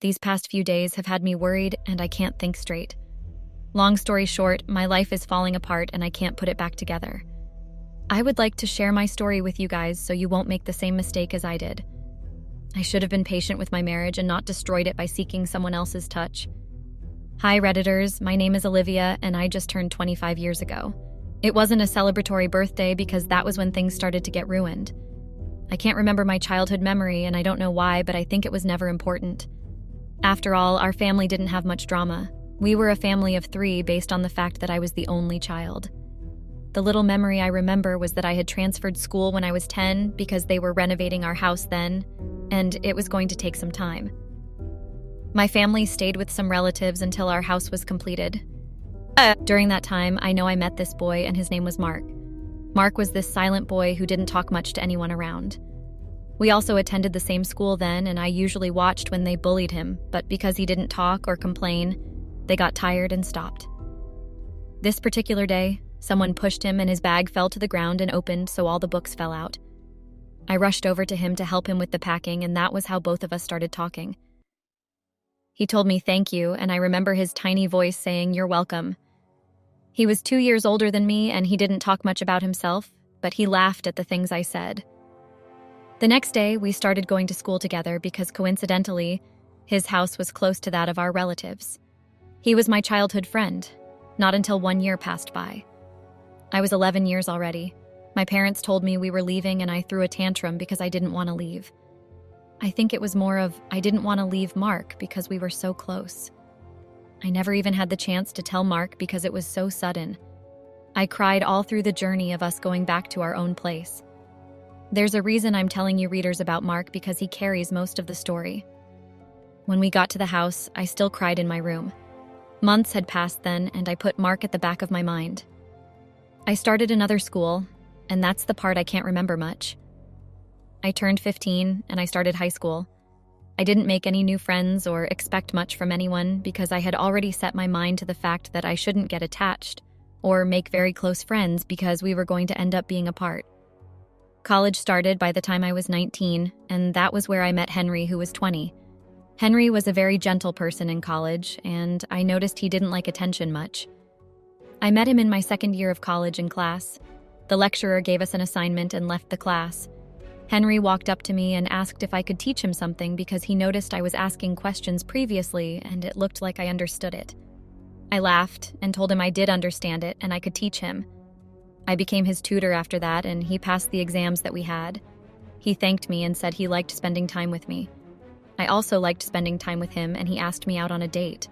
These past few days have had me worried and I can't think straight. Long story short, my life is falling apart and I can't put it back together. I would like to share my story with you guys so you won't make the same mistake as I did. I should have been patient with my marriage and not destroyed it by seeking someone else's touch. Hi Redditors, my name is Olivia and I just turned 25 years ago. It wasn't a celebratory birthday because that was when things started to get ruined. I can't remember my childhood memory and I don't know why, but I think it was never important. After all, our family didn't have much drama. We were a family of 3 based on the fact that I was the only child. The little memory I remember was that I had transferred school when I was 10 because they were renovating our house then, and it was going to take some time. My family stayed with some relatives until our house was completed. During that time, I know I met this boy and his name was Mark. Mark was this silent boy who didn't talk much to anyone around. We also attended the same school then, and I usually watched when they bullied him, but because he didn't talk or complain, they got tired and stopped. This particular day, someone pushed him and his bag fell to the ground and opened, so all the books fell out. I rushed over to him to help him with the packing, and that was how both of us started talking. He told me thank you, and I remember his tiny voice saying, "You're welcome." He was 2 years older than me, and he didn't talk much about himself, but he laughed at the things I said. The next day, we started going to school together because coincidentally, his house was close to that of our relatives. He was my childhood friend, not until 1 year passed by. I was 11 years already. My parents told me we were leaving and I threw a tantrum because I didn't want to leave. I think it was more of I didn't want to leave Mark because we were so close. I never even had the chance to tell Mark because it was so sudden. I cried all through the journey of us going back to our own place. There's a reason I'm telling you readers about Mark because he carries most of the story. When we got to the house, I still cried in my room. Months had passed then, and I put Mark at the back of my mind. I started another school, and that's the part I can't remember much. I turned 15, and I started high school. I didn't make any new friends or expect much from anyone because I had already set my mind to the fact that I shouldn't get attached or make very close friends because we were going to end up being apart. College started by the time I was 19, and that was where I met Henry, who was 20. Henry was a very gentle person in college, and I noticed he didn't like attention much. I met him in my second year of college in class. The lecturer gave us an assignment and left the class. Henry walked up to me and asked if I could teach him something because he noticed I was asking questions previously and it looked like I understood it. I laughed and told him I did understand it and I could teach him. I became his tutor after that, and he passed the exams that we had. He thanked me and said he liked spending time with me. I also liked spending time with him, and he asked me out on a date.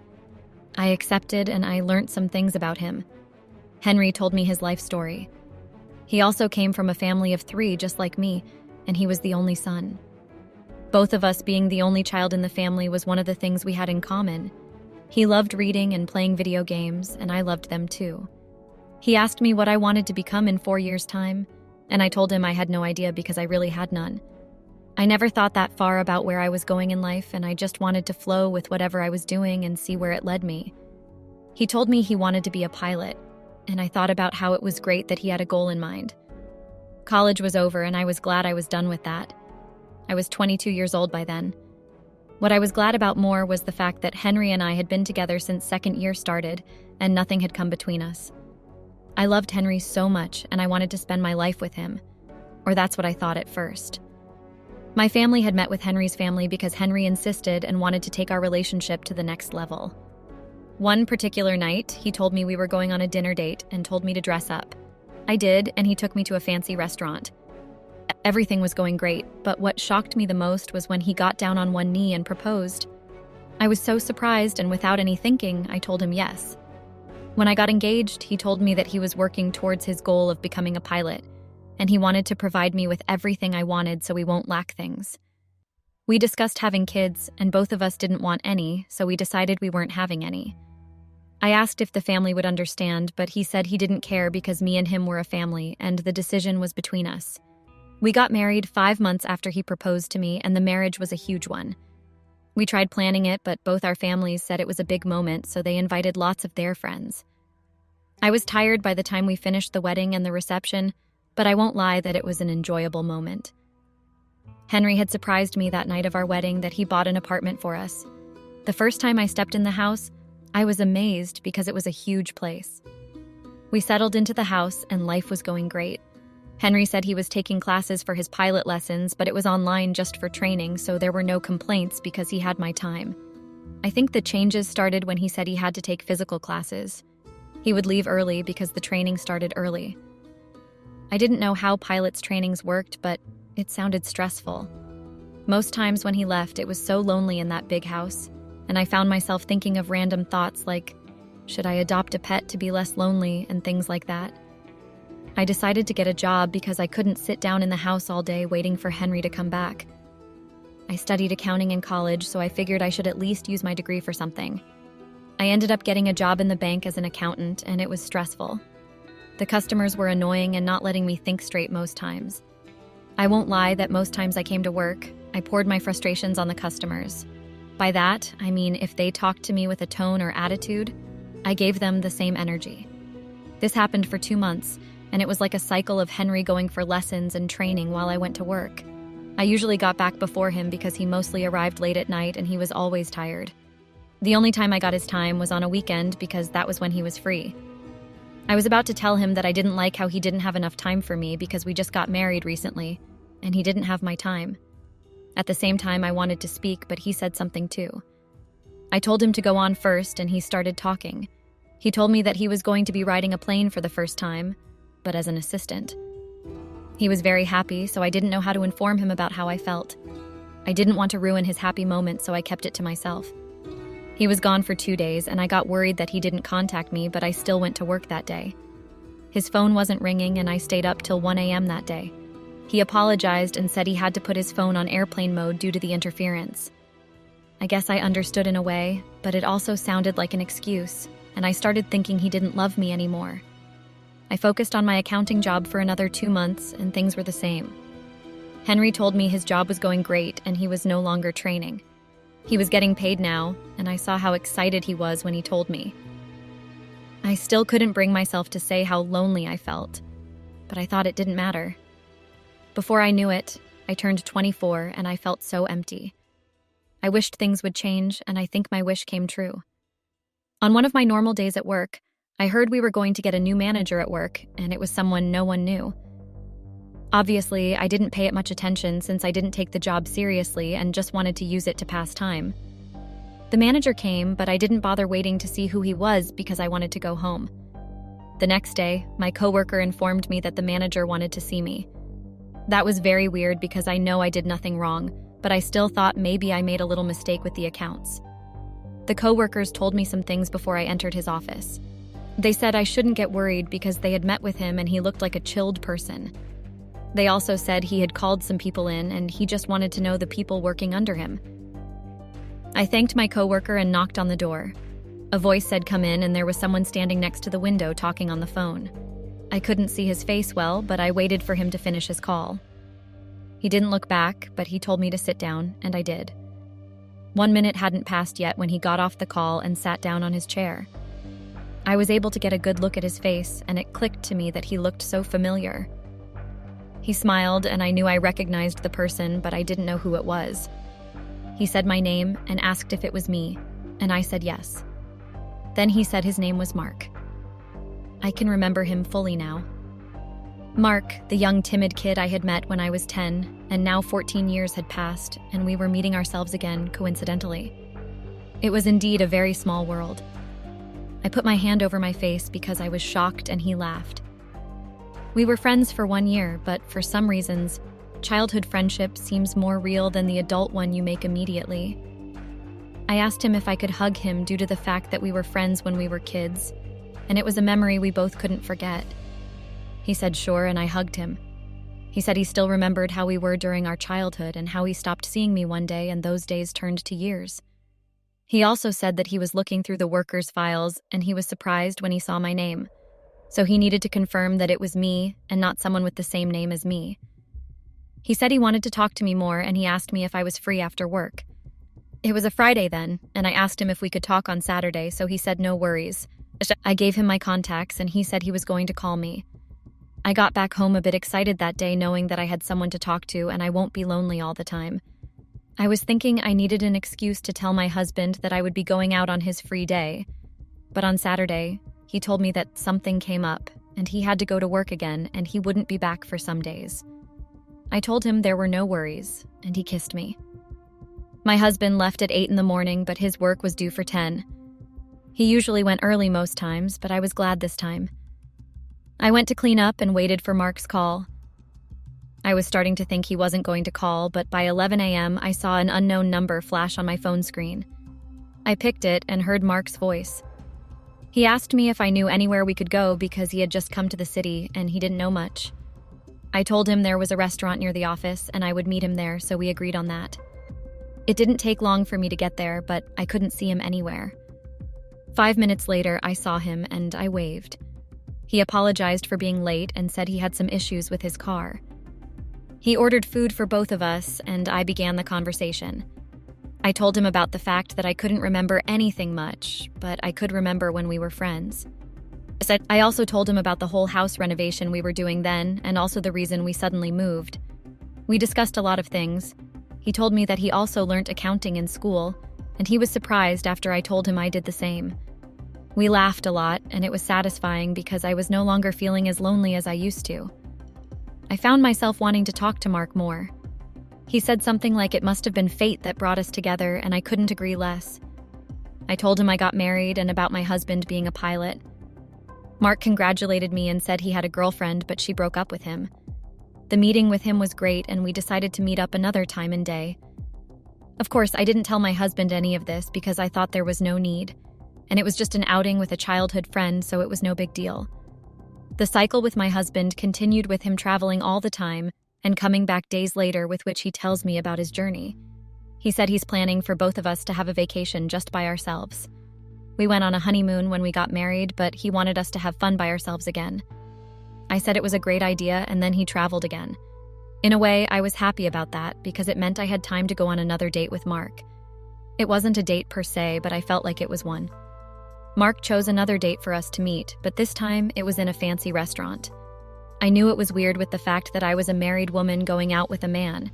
I accepted, and I learned some things about him. Henry told me his life story. He also came from a family of 3 just like me, and he was the only son. Both of us being the only child in the family was one of the things we had in common. He loved reading and playing video games, and I loved them too. He asked me what I wanted to become in 4 years' time, and I told him I had no idea because I really had none. I never thought that far about where I was going in life, and I just wanted to flow with whatever I was doing and see where it led me. He told me he wanted to be a pilot, and I thought about how it was great that he had a goal in mind. College was over, and I was glad I was done with that. I was 22 years old by then. What I was glad about more was the fact that Henry and I had been together since second year started, and nothing had come between us. I loved Henry so much, and I wanted to spend my life with him. Or that's what I thought at first. My family had met with Henry's family because Henry insisted and wanted to take our relationship to the next level. One particular night, he told me we were going on a dinner date and told me to dress up. I did, and he took me to a fancy restaurant. Everything was going great, but what shocked me the most was when he got down on one knee and proposed. I was so surprised, and without any thinking, I told him yes. When I got engaged, he told me that he was working towards his goal of becoming a pilot, and he wanted to provide me with everything I wanted so we won't lack things. We discussed having kids, and both of us didn't want any, so we decided we weren't having any. I asked if the family would understand, but he said he didn't care because me and him were a family, and the decision was between us. We got married 5 months after he proposed to me, and the marriage was a huge one. We tried planning it, but both our families said it was a big moment, so they invited lots of their friends. I was tired by the time we finished the wedding and the reception, but I won't lie that it was an enjoyable moment. Henry had surprised me that night of our wedding that he bought an apartment for us. The first time I stepped in the house, I was amazed because it was a huge place. We settled into the house and life was going great. Henry said he was taking classes for his pilot lessons, but it was online just for training, so there were no complaints because he had my time. I think the changes started when he said he had to take physical classes. He would leave early because the training started early. I didn't know how pilots' trainings worked, but it sounded stressful. Most times when he left, it was so lonely in that big house, and I found myself thinking of random thoughts like, should I adopt a pet to be less lonely, and things like that. I decided to get a job because I couldn't sit down in the house all day waiting for Henry to come back. I studied accounting in college, so I figured I should at least use my degree for something. I ended up getting a job in the bank as an accountant, and it was stressful. The customers were annoying and not letting me think straight most times. I won't lie that most times I came to work, I poured my frustrations on the customers. By that, I mean if they talked to me with a tone or attitude, I gave them the same energy. This happened for 2 months, and it was like a cycle of Henry going for lessons and training while I went to work. I usually got back before him because he mostly arrived late at night and he was always tired. The only time I got his time was on a weekend because that was when he was free. I was about to tell him that I didn't like how he didn't have enough time for me because we just got married recently, and he didn't have my time. At the same time, I wanted to speak, but he said something too. I told him to go on first, and he started talking. He told me that he was going to be riding a plane for the first time, but as an assistant. He was very happy, so I didn't know how to inform him about how I felt. I didn't want to ruin his happy moment, so I kept it to myself. He was gone for 2 days, and I got worried that he didn't contact me, but I still went to work that day. His phone wasn't ringing, and I stayed up till 1 a.m. that day. He apologized and said he had to put his phone on airplane mode due to the interference. I guess I understood in a way, but it also sounded like an excuse, and I started thinking he didn't love me anymore. I focused on my accounting job for another 2 months, and things were the same. Henry told me his job was going great and he was no longer training. He was getting paid now, and I saw how excited he was when he told me. I still couldn't bring myself to say how lonely I felt, but I thought it didn't matter. Before I knew it, I turned 24 and I felt so empty. I wished things would change, and I think my wish came true. On one of my normal days at work, I heard we were going to get a new manager at work, and it was someone no one knew. Obviously, I didn't pay it much attention since I didn't take the job seriously and just wanted to use it to pass time. The manager came, but I didn't bother waiting to see who he was because I wanted to go home. The next day, my coworker informed me that the manager wanted to see me. That was very weird because I know I did nothing wrong, but I still thought maybe I made a little mistake with the accounts. The coworkers told me some things before I entered his office. They said I shouldn't get worried because they had met with him and he looked like a chilled person. They also said he had called some people in and he just wanted to know the people working under him. I thanked my coworker and knocked on the door. A voice said come in, and there was someone standing next to the window talking on the phone. I couldn't see his face well, but I waited for him to finish his call. He didn't look back, but he told me to sit down, and I did. 1 minute hadn't passed yet when he got off the call and sat down on his chair. I was able to get a good look at his face, and it clicked to me that he looked so familiar. He smiled, and I knew I recognized the person, but I didn't know who it was. He said my name and asked if it was me, and I said yes. Then he said his name was Mark. I can remember him fully now. Mark, the young timid kid I had met when I was 10, and now 14 years had passed, and we were meeting ourselves again, coincidentally. It was indeed a very small world. I put my hand over my face because I was shocked, and he laughed. We were friends for 1 year, but for some reasons, childhood friendship seems more real than the adult one you make immediately. I asked him if I could hug him due to the fact that we were friends when we were kids, and it was a memory we both couldn't forget. He said sure, and I hugged him. He said he still remembered how we were during our childhood and how he stopped seeing me one day and those days turned to years. He also said that he was looking through the workers' files and he was surprised when he saw my name. So he needed to confirm that it was me and not someone with the same name as me. He said he wanted to talk to me more, and he asked me if I was free after work. It was a Friday then, and I asked him if we could talk on Saturday, so he said no worries. I gave him my contacts, and he said he was going to call me. I got back home a bit excited that day knowing that I had someone to talk to and I won't be lonely all the time. I was thinking I needed an excuse to tell my husband that I would be going out on his free day. But on Saturday, he told me that something came up and he had to go to work again and he wouldn't be back for some days. I told him there were no worries, and he kissed me. My husband left at 8 in the morning, but his work was due for 10. He usually went early most times, but I was glad this time. I went to clean up and waited for Mark's call. I was starting to think he wasn't going to call, but by 11 a.m. I saw an unknown number flash on my phone screen. I picked it and heard Mark's voice. He asked me if I knew anywhere we could go because he had just come to the city and he didn't know much. I told him there was a restaurant near the office and I would meet him there, so we agreed on that. It didn't take long for me to get there, but I couldn't see him anywhere. 5 minutes later, I saw him and I waved. He apologized for being late and said he had some issues with his car. He ordered food for both of us and I began the conversation. I told him about the fact that I couldn't remember anything much, but I could remember when we were friends. I also told him about the whole house renovation we were doing then and also the reason we suddenly moved. We discussed a lot of things. He told me that he also learnt accounting in school, and he was surprised after I told him I did the same. We laughed a lot, and it was satisfying because I was no longer feeling as lonely as I used to. I found myself wanting to talk to Mark more. He said something like it must have been fate that brought us together, and I couldn't agree less. I told him I got married and about my husband being a pilot. Mark congratulated me and said he had a girlfriend, but she broke up with him. The meeting with him was great, and we decided to meet up another time and day. Of course, I didn't tell my husband any of this because I thought there was no need, and it was just an outing with a childhood friend, so it was no big deal. The cycle with my husband continued with him traveling all the time and coming back days later with which he tells me about his journey. He said he's planning for both of us to have a vacation just by ourselves. We went on a honeymoon when we got married, but he wanted us to have fun by ourselves again. I said it was a great idea, and then he traveled again. In a way, I was happy about that because it meant I had time to go on another date with Mark. It wasn't a date per se, but I felt like it was one. Mark chose another date for us to meet, but this time it was in a fancy restaurant. I knew it was weird with the fact that I was a married woman going out with a man,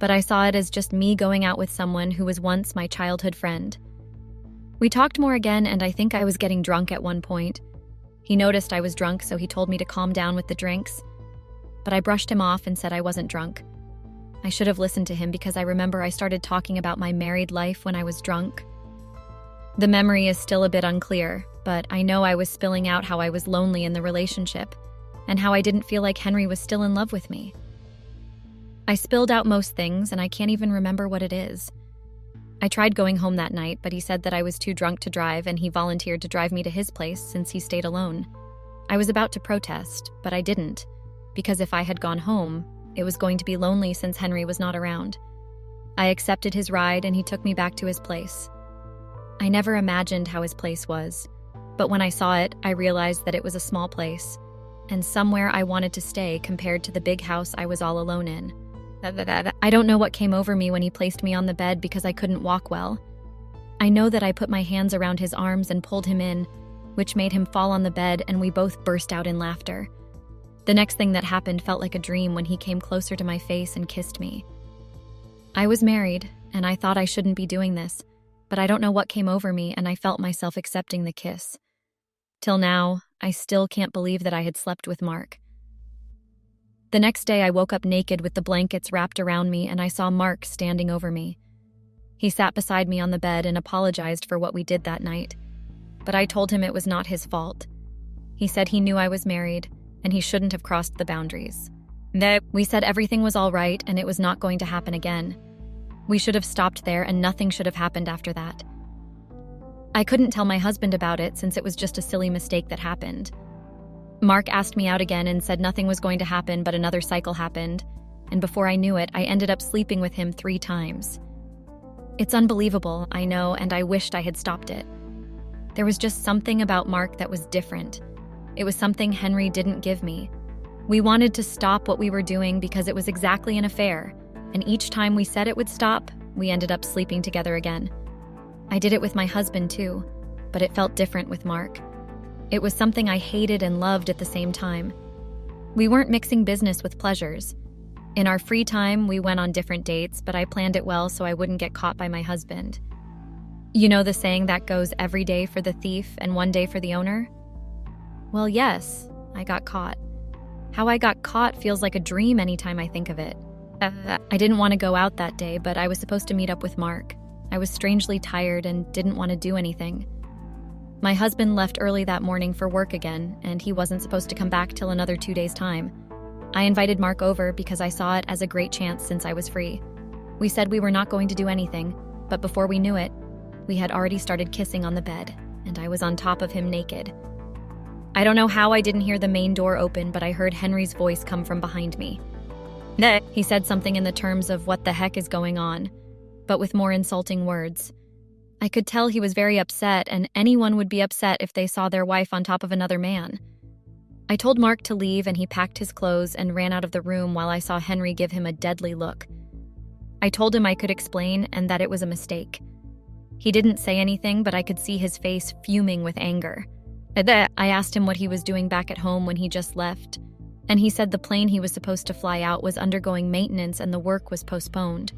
but I saw it as just me going out with someone who was once my childhood friend. We talked more again, and I think I was getting drunk at one point. He noticed I was drunk, so he told me to calm down with the drinks, but I brushed him off and said I wasn't drunk. I should have listened to him because I remember I started talking about my married life when I was drunk. The memory is still a bit unclear, but I know I was spilling out how I was lonely in the relationship and how I didn't feel like Henry was still in love with me. I spilled out most things, and I can't even remember what it is. I tried going home that night, but he said that I was too drunk to drive, and he volunteered to drive me to his place since he stayed alone. I was about to protest, but I didn't, because if I had gone home, it was going to be lonely since Henry was not around. I accepted his ride, and he took me back to his place. I never imagined how his place was, but when I saw it, I realized that it was a small place, and somewhere I wanted to stay compared to the big house I was all alone in. I don't know what came over me when he placed me on the bed because I couldn't walk well. I know that I put my hands around his arms and pulled him in, which made him fall on the bed, and we both burst out in laughter. The next thing that happened felt like a dream when he came closer to my face and kissed me. I was married, and I thought I shouldn't be doing this, but I don't know what came over me, and I felt myself accepting the kiss. Till now, I still can't believe that I had slept with Mark. The next day, I woke up naked with the blankets wrapped around me, and I saw Mark standing over me. He sat beside me on the bed and apologized for what we did that night, but I told him it was not his fault. He said he knew I was married, and he shouldn't have crossed the boundaries. We said everything was all right and it was not going to happen again. We should have stopped there and nothing should have happened after that. I couldn't tell my husband about it since it was just a silly mistake that happened. Mark asked me out again and said nothing was going to happen, but another cycle happened, and before I knew it, I ended up sleeping with him 3 times. It's unbelievable, I know, and I wished I had stopped it. There was just something about Mark that was different. It was something Henry didn't give me. We wanted to stop what we were doing because it was exactly an affair, and each time we said it would stop, we ended up sleeping together again. I did it with my husband too, but it felt different with Mark. It was something I hated and loved at the same time. We weren't mixing business with pleasures. In our free time, we went on different dates, but I planned it well so I wouldn't get caught by my husband. You know the saying that goes every day for the thief and one day for the owner? Well, yes, I got caught. How I got caught feels like a dream anytime I think of it. I didn't want to go out that day, but I was supposed to meet up with Mark. I was strangely tired and didn't want to do anything. My husband left early that morning for work again, and he wasn't supposed to come back till another 2 days' time. I invited Mark over because I saw it as a great chance since I was free. We said we were not going to do anything, but before we knew it, we had already started kissing on the bed, and I was on top of him naked. I don't know how I didn't hear the main door open, but I heard Henry's voice come from behind me. He said something in the terms of what the heck is going on, but with more insulting words. I could tell he was very upset, and anyone would be upset if they saw their wife on top of another man. I told Mark to leave, and he packed his clothes and ran out of the room while I saw Henry give him a deadly look. I told him I could explain and that it was a mistake. He didn't say anything, but I could see his face fuming with anger. I asked him what he was doing back at home when he just left, and he said the plane he was supposed to fly out was undergoing maintenance and the work was postponed.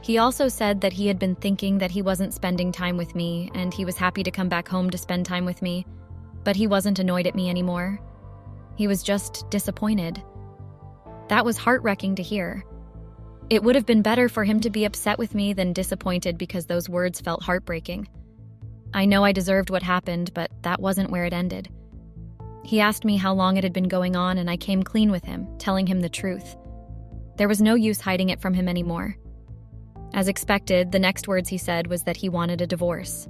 He also said that he had been thinking that he wasn't spending time with me, and he was happy to come back home to spend time with me, but he wasn't annoyed at me anymore. He was just disappointed. That was heart-wrenching to hear. It would have been better for him to be upset with me than disappointed because those words felt heartbreaking. I know I deserved what happened, but that wasn't where it ended. He asked me how long it had been going on, and I came clean with him, telling him the truth. There was no use hiding it from him anymore. As expected, the next words he said was that he wanted a divorce.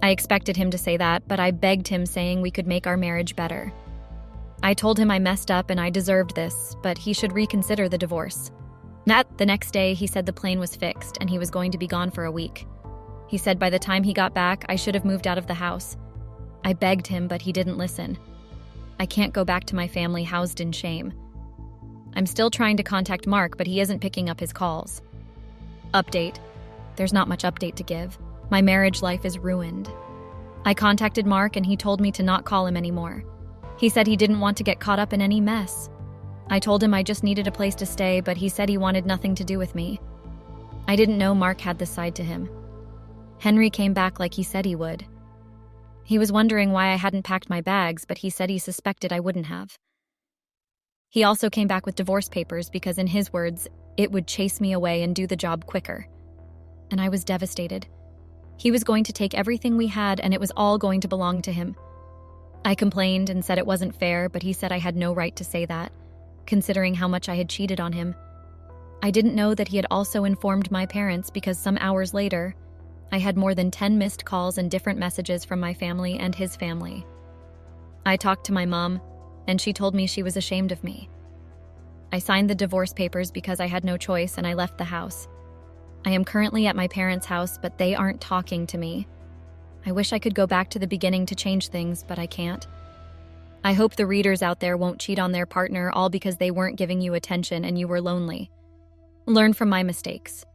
I expected him to say that, but I begged him, saying we could make our marriage better. I told him I messed up and I deserved this, but he should reconsider the divorce. The next day, he said the plane was fixed and he was going to be gone for a week. He said by the time he got back, I should have moved out of the house. I begged him, but he didn't listen. I can't go back to my family housed in shame. I'm still trying to contact Mark, but he isn't picking up his calls. Update. There's not much update to give. My marriage life is ruined. I contacted Mark and he told me to not call him anymore. He said he didn't want to get caught up in any mess. I told him I just needed a place to stay, but he said he wanted nothing to do with me. I didn't know Mark had this side to him. Henry came back like he said he would. He was wondering why I hadn't packed my bags, but he said he suspected I wouldn't have. He also came back with divorce papers because, in his words, it would chase me away and do the job quicker. And I was devastated. He was going to take everything we had and it was all going to belong to him. I complained and said it wasn't fair, but he said I had no right to say that, considering how much I had cheated on him. I didn't know that he had also informed my parents because some hours later, I had more than 10 missed calls and different messages from my family and his family. I talked to my mom, and she told me she was ashamed of me. I signed the divorce papers because I had no choice, and I left the house. I am currently at my parents' house, but they aren't talking to me. I wish I could go back to the beginning to change things, but I can't. I hope the readers out there won't cheat on their partner all because they weren't giving you attention and you were lonely. Learn from my mistakes.